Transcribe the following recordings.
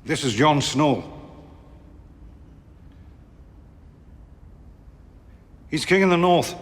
This is Jon Snow. He's king in the north.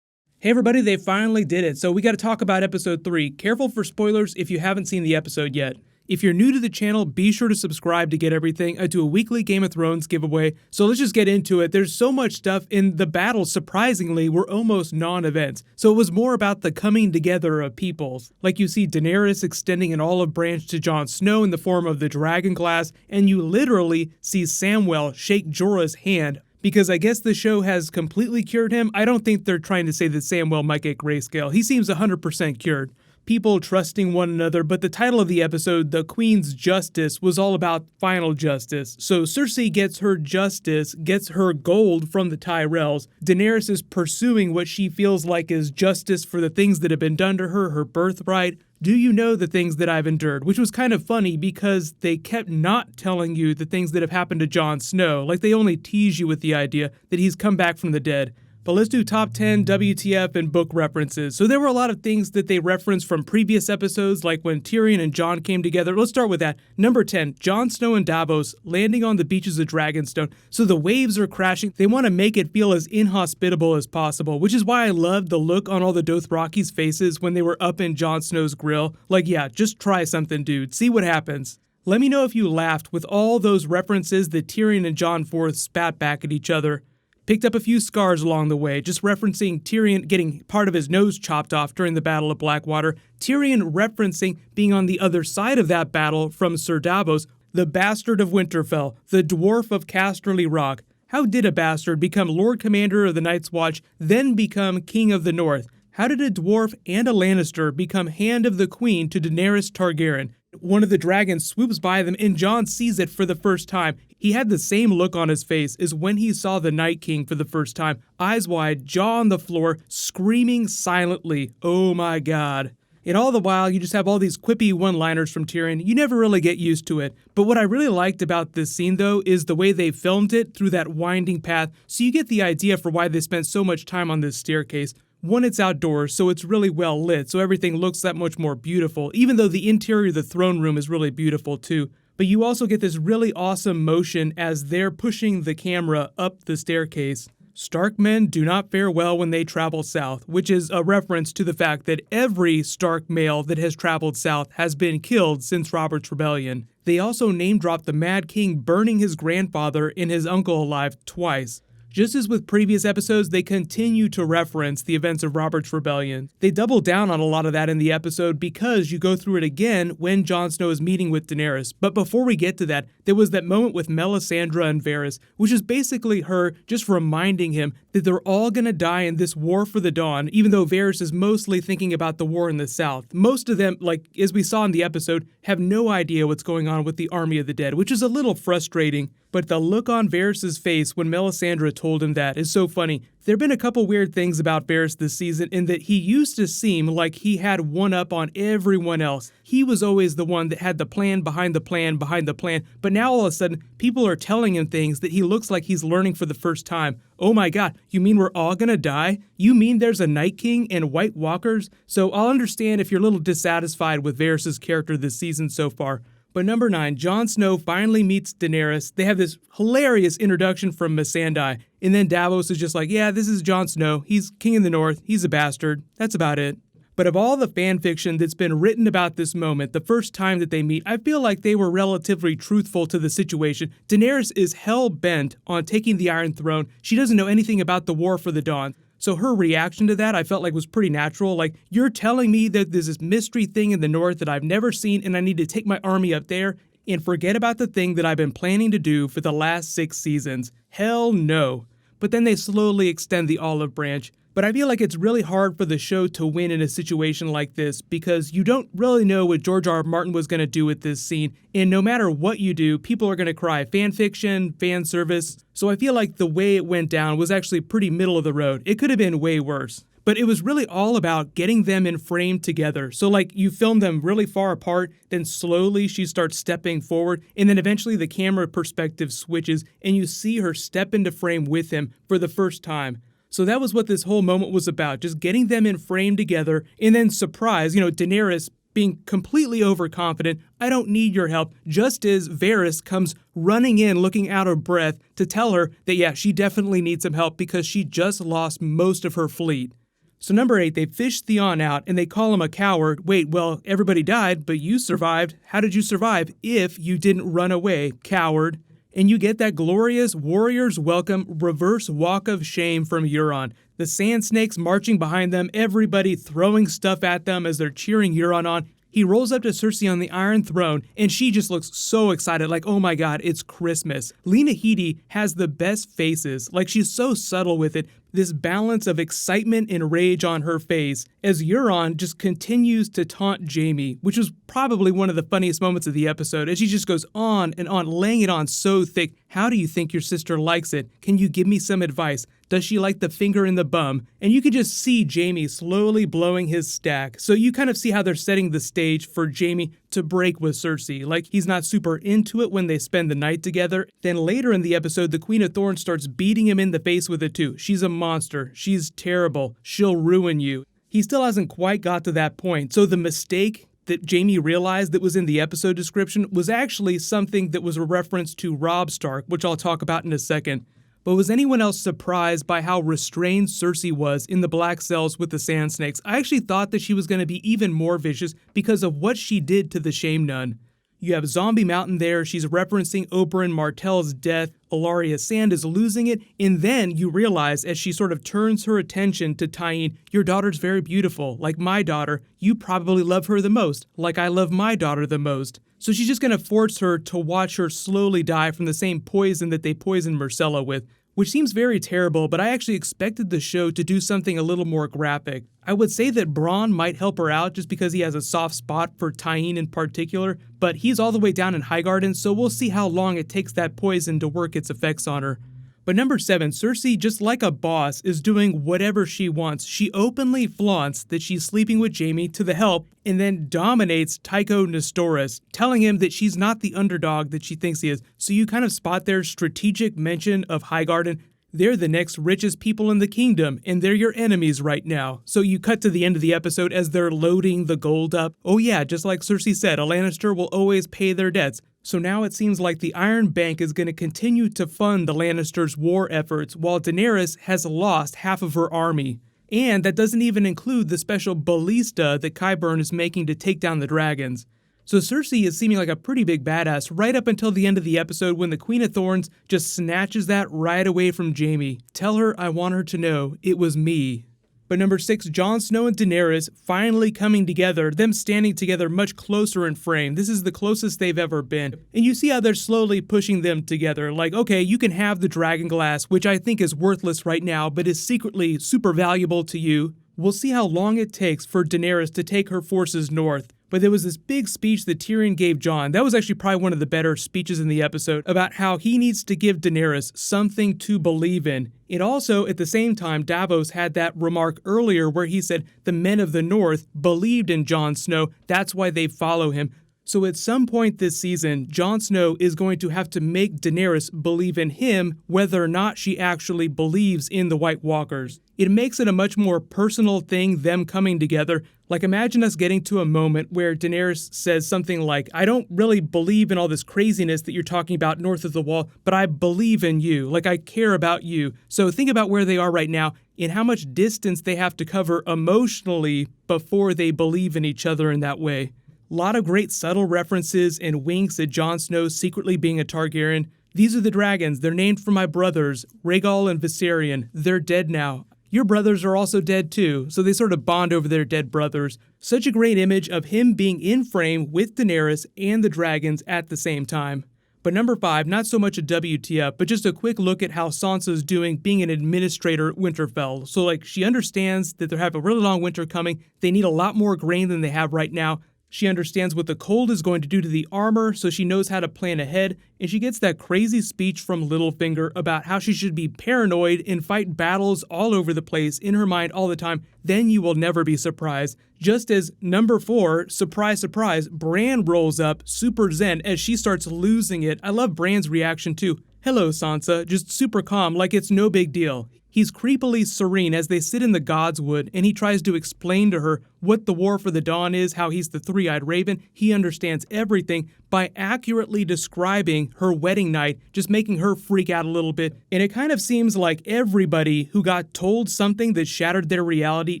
Hey everybody, they finally did it. So we got to talk about episode 3. Careful for spoilers if you haven't seen the episode yet. If you're new to the channel, be sure to subscribe to get everything. I do a weekly Game of Thrones giveaway. So let's just get into it. There's so much stuff, and the battles, surprisingly, were almost non-events. So it was more about the coming together of peoples. Like you see Daenerys extending an olive branch to Jon Snow in the form of the dragon glass, and you literally see Samwell shake Jorah's hand. Because I guess the show has completely cured him. I don't think they're trying to say that Samwell might get grayscale. He seems 100% cured. People trusting one another, but the title of the episode, The Queen's Justice, was all about final justice. So Cersei gets her justice, gets her gold from the Tyrells. Daenerys is pursuing what she feels like is justice for the things that have been done to her, her birthright. Do you know the things that I've endured? Which was kind of funny because they kept not telling you the things that have happened to Jon Snow. Like they only tease you with the idea that he's come back from the dead. But let's do top 10 WTF and book references. So there were a lot of things that they referenced from previous episodes, like when Tyrion and Jon came together. Let's start with that. Number 10, Jon Snow and Davos landing on the beaches of Dragonstone. So the waves are crashing. They want to make it feel as inhospitable as possible, which is why I loved the look on all the Dothraki's faces when they were up in Jon Snow's grill. Like, yeah, just try something, dude. See what happens. Let me know if you laughed with all those references that Tyrion and Jon Forth spat back at each other. Picked up a few scars along the way, just referencing Tyrion getting part of his nose chopped off during the Battle of Blackwater, Tyrion referencing being on the other side of that battle from Sir Davos, the bastard of Winterfell, the dwarf of Casterly Rock. How did a bastard become Lord Commander of the Night's Watch, then become King of the North? How did a dwarf and a Lannister become Hand of the Queen to Daenerys Targaryen? One of the dragons swoops by them and Jon sees it for the first time. He had the same look on his face as when he saw the Night King for the first time. Eyes wide, jaw on the floor, screaming silently, "Oh my god." And all the while, you just have all these quippy one-liners from Tyrion. You never really get used to it. But what I really liked about this scene, though, is the way they filmed it through that winding path, so you get the idea for why they spent so much time on this staircase. One, it's outdoors, so it's really well lit, so everything looks that much more beautiful, even though the interior of the throne room is really beautiful too. But you also get this really awesome motion as they're pushing the camera up the staircase. Stark men do not fare well when they travel south, which is a reference to the fact that every Stark male that has traveled south has been killed since Robert's Rebellion. They also name-dropped the Mad King burning his grandfather and his uncle alive twice. Just as with previous episodes, they continue to reference the events of Robert's Rebellion. They double down on a lot of that in the episode because you go through it again when Jon Snow is meeting with Daenerys. But before we get to that, there was that moment with Melisandre and Varys, which is basically her just reminding him that they're all gonna die in this war for the Dawn, even though Varys is mostly thinking about the war in the south. Most of them, like as we saw in the episode, have no idea what's going on with the Army of the Dead, which is a little frustrating. But the look on Varys' face when Melisandre told him that is so funny. There have been a couple weird things about Varys this season in that he used to seem like he had one up on everyone else. He was always the one that had the plan behind the plan behind the plan, but now all of a sudden, people are telling him things that he looks like he's learning for the first time. Oh my god, you mean we're all gonna die? You mean there's a Night King and White Walkers? So I'll understand if you're a little dissatisfied with Varys' character this season so far. But number 9, Jon Snow finally meets Daenerys. They have this hilarious introduction from Missandei. And then Davos is just like, yeah, this is Jon Snow. He's king in the north. He's a bastard. That's about it. But of all the fan fiction that's been written about this moment, the first time that they meet, I feel like they were relatively truthful to the situation. Daenerys is hell-bent on taking the Iron Throne. She doesn't know anything about the War for the Dawn. So her reaction to that, I felt like was pretty natural. Like, you're telling me that there's this mystery thing in the north that I've never seen and I need to take my army up there and forget about the thing that I've been planning to do for the last 6 seasons. Hell no. But then they slowly extend the olive branch. But I feel like it's really hard for the show to win in a situation like this because you don't really know what George R. R. Martin was going to do with this scene, and no matter what you do, people are going to cry fan fiction, fan service. So I feel like the way it went down was actually pretty middle of the road. It could have been way worse. But it was really all about getting them in frame together. So like you film them really far apart, then slowly she starts stepping forward, and then eventually the camera perspective switches and you see her step into frame with him for the first time. So that was what this whole moment was about, just getting them in frame together, and then surprise, Daenerys being completely overconfident. I don't need your help, just as Varys comes running in looking out of breath to tell her that, yeah, she definitely needs some help because she just lost most of her fleet. So number 8, they fish Theon out and they call him a coward. Wait, well, everybody died, but you survived. How did you survive if you didn't run away, coward? And you get that glorious warrior's welcome reverse walk of shame from Euron. The Sand Snakes marching behind them, everybody throwing stuff at them as they're cheering Euron on. He rolls up to Cersei on the Iron Throne, and she just looks so excited, like, oh my god, it's Christmas. Lena Headey has the best faces, like she's so subtle with it, this balance of excitement and rage on her face, as Euron just continues to taunt Jaime, which was probably one of the funniest moments of the episode, as she just goes on and on, laying it on so thick. How do you think your sister likes it? Can you give me some advice? Does she like the finger in the bum? And you can just see Jaime slowly blowing his stack. So you kind of see how they're setting the stage for Jaime to break with Cersei. Like, he's not super into it when they spend the night together. Then later in the episode, the Queen of Thorns starts beating him in the face with it too. She's a monster. She's terrible. She'll ruin you. He still hasn't quite got to that point. So the mistake that Jaime realized that was in the episode description was actually something that was a reference to Robb Stark, which I'll talk about in a second. But was anyone else surprised by how restrained Cersei was in the Black Cells with the Sand Snakes? I actually thought that she was going to be even more vicious because of what she did to the Shame Nun. You have Zombie Mountain there, she's referencing Oberyn Martell's death, Ellaria Sand is losing it, and then you realize as she sort of turns her attention to Tyene, your daughter's very beautiful, like my daughter, you probably love her the most, like I love my daughter the most. So she's just going to force her to watch her slowly die from the same poison that they poisoned Myrcella with, which seems very terrible, but I actually expected the show to do something a little more graphic. I would say that Bronn might help her out just because he has a soft spot for Tyene in particular, but he's all the way down in Highgarden, so we'll see how long it takes that poison to work its effects on her. But number 7, Cersei, just like a boss, is doing whatever she wants. She openly flaunts that she's sleeping with Jaime to the help, and then dominates Tycho Nestoris, telling him that she's not the underdog that she thinks he is. So you kind of spot their strategic mention of Highgarden. They're the next richest people in the kingdom, and they're your enemies right now. So you cut to the end of the episode as they're loading the gold up. Oh yeah, just like Cersei said, a Lannister will always pay their debts. So now it seems like the Iron Bank is going to continue to fund the Lannisters' war efforts, while Daenerys has lost half of her army. And that doesn't even include the special ballista that Qyburn is making to take down the dragons. So Cersei is seeming like a pretty big badass right up until the end of the episode when the Queen of Thorns just snatches that right away from Jaime. Tell her I want her to know it was me. But number 6, Jon Snow and Daenerys finally coming together, them standing together much closer in frame. This is the closest they've ever been. And you see how they're slowly pushing them together. Like, okay, you can have the dragon glass, which I think is worthless right now, but is secretly super valuable to you. We'll see how long it takes for Daenerys to take her forces north. But there was this big speech that Tyrion gave Jon. That was actually probably one of the better speeches in the episode about how he needs to give Daenerys something to believe in. And also, at the same time, Davos had that remark earlier where he said the men of the North believed in Jon Snow. That's why they follow him. So at some point this season, Jon Snow is going to have to make Daenerys believe in him whether or not she actually believes in the White Walkers. It makes it a much more personal thing, them coming together. Like, imagine us getting to a moment where Daenerys says something like, I don't really believe in all this craziness that you're talking about north of the wall, but I believe in you. Like, I care about you. So think about where they are right now and how much distance they have to cover emotionally before they believe in each other in that way. A lot of great subtle references and winks at Jon Snow secretly being a Targaryen. These are the dragons. They're named for my brothers, Rhaegal and Viserion. They're dead now. Your brothers are also dead too, so they sort of bond over their dead brothers. Such a great image of him being in frame with Daenerys and the dragons at the same time. But number 5, not so much a WTF, but just a quick look at how Sansa's doing being an administrator at Winterfell. So she understands that they have a really long winter coming. They need a lot more grain than they have right now. She understands what the cold is going to do to the armor, so she knows how to plan ahead, and she gets that crazy speech from Littlefinger about how she should be paranoid and fight battles all over the place in her mind all the time. Then you will never be surprised. Just as number 4, surprise, surprise, Bran rolls up super zen as she starts losing it. I love Bran's reaction too. "Hello, Sansa," just super calm, like it's no big deal. He's creepily serene as they sit in the Godswood, and he tries to explain to her what the War for the Dawn is, how he's the three-eyed raven. He understands everything by accurately describing her wedding night, just making her freak out a little bit. And it kind of seems like everybody who got told something that shattered their reality,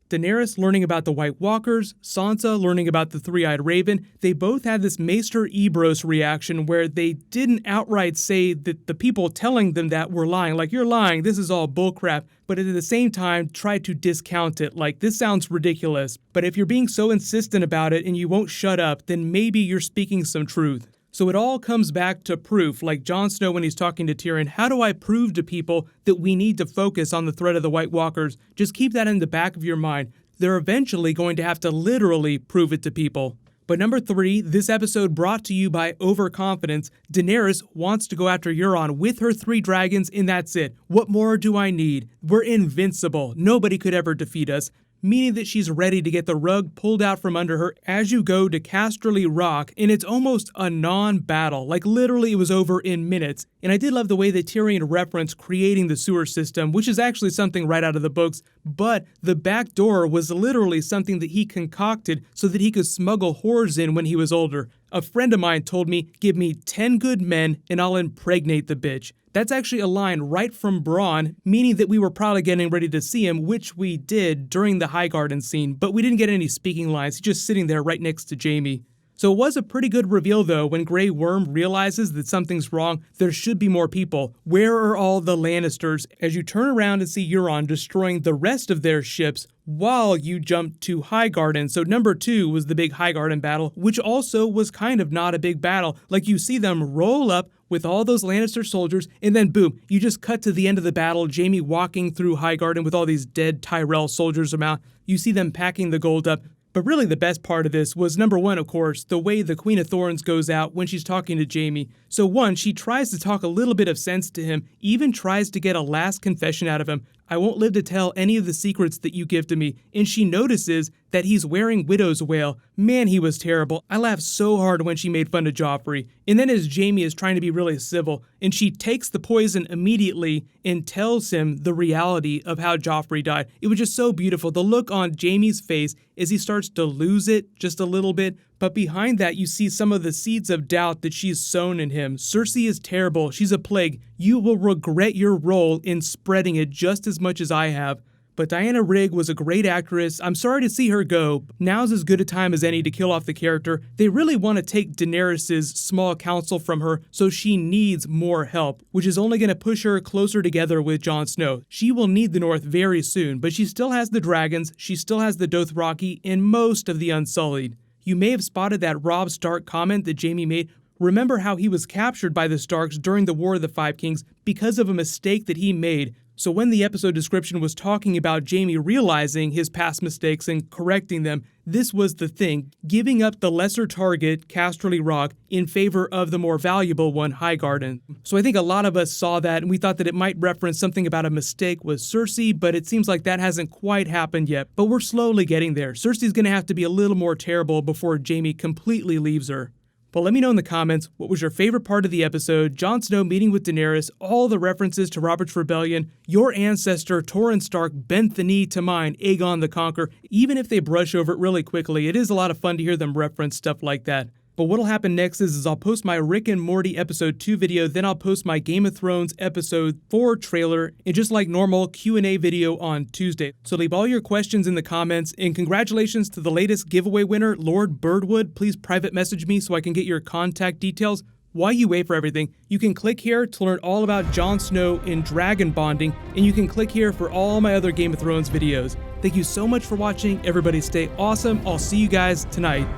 Daenerys learning about the White Walkers, Sansa learning about the Three-Eyed Raven, they both had this Maester Ebros reaction where they didn't outright say that the people telling them that were lying, like, "You're lying, this is all bullcrap," but at the same time tried to discount it, like, "This sounds ridiculous." But if you're being so insistent about it and you won't shut up, then maybe you're speaking some truth. So it all comes back to proof, like Jon Snow when he's talking to Tyrion. How do I prove to people that we need to focus on the threat of the White Walkers? Just keep that in the back of your mind. They're eventually going to have to literally prove it to people. But number 3, this episode brought to you by overconfidence. Daenerys wants to go after Euron with her 3 dragons, and that's it. What more do I need? We're invincible. Nobody could ever defeat us. Meaning that she's ready to get the rug pulled out from under her as you go to Casterly Rock, and it's almost a non-battle, like literally it was over in minutes. And I did love the way that Tyrion referenced creating the sewer system, which is actually something right out of the books, but the back door was literally something that he concocted so that he could smuggle whores in when he was older. A friend of mine told me, "Give me 10 good men and I'll impregnate the bitch." That's actually a line right from Bronn, meaning that we were probably getting ready to see him, which we did during the Highgarden scene, but we didn't get any speaking lines. He's just sitting there right next to Jaime. So it was a pretty good reveal though when Grey Worm realizes that something's wrong. There should be more people. Where are all the Lannisters? As you turn around and see Euron destroying the rest of their ships while you jump to Highgarden. So number 2 was the big Highgarden battle, which also was kind of not a big battle. Like you see them roll up with all those Lannister soldiers, and then boom, you just cut to the end of the battle, Jaime walking through Highgarden with all these dead Tyrell soldiers around. You see them packing the gold up. But really the best part of this was number 1, of course, the way the Queen of Thorns goes out when she's talking to Jaime. So 1, she tries to talk a little bit of sense to him, even tries to get a last confession out of him. "I won't live to tell any of the secrets that you give to me." And she notices that he's wearing Widow's Wail. Man, he was terrible. I laughed so hard when she made fun of Joffrey. And then as Jaime is trying to be really civil, and she takes the poison immediately and tells him the reality of how Joffrey died. It was just so beautiful. The look on Jaime's face as he starts to lose it just a little bit. But behind that, you see some of the seeds of doubt that she's sown in him. Cersei is terrible. She's a plague. You will regret your role in spreading it just as much as I have. But Diana Rigg was a great actress. I'm sorry to see her go. Now's as good a time as any to kill off the character. They really want to take Daenerys' small council from her, so she needs more help, which is only going to push her closer together with Jon Snow. She will need the North very soon, but she still has the dragons, she still has the Dothraki, and most of the Unsullied. You may have spotted that Robb Stark comment that Jaime made. Remember how he was captured by the Starks during the War of the Five Kings because of a mistake that he made. So when the episode description was talking about Jaime realizing his past mistakes and correcting them, this was the thing, giving up the lesser target, Casterly Rock, in favor of the more valuable one, Highgarden. So I think a lot of us saw that and we thought that it might reference something about a mistake with Cersei, but it seems like that hasn't quite happened yet. But we're slowly getting there. Cersei's gonna have to be a little more terrible before Jaime completely leaves her. But let me know in the comments, what was your favorite part of the episode, Jon Snow meeting with Daenerys, all the references to Robert's Rebellion, your ancestor Torrhen Stark bent the knee to mine, Aegon the Conqueror. Even if they brush over it really quickly, it is a lot of fun to hear them reference stuff like that. But what'll happen next is I'll post my Rick and Morty episode 2 video, then I'll post my Game of Thrones episode 4 trailer, and just like normal, Q&A video on Tuesday. So leave all your questions in the comments, and congratulations to the latest giveaway winner, Lord Birdwood. Please private message me so I can get your contact details. While you wait for everything, you can click here to learn all about Jon Snow and dragon bonding, and you can click here for all my other Game of Thrones videos. Thank you so much for watching. Everybody stay awesome. I'll see you guys tonight.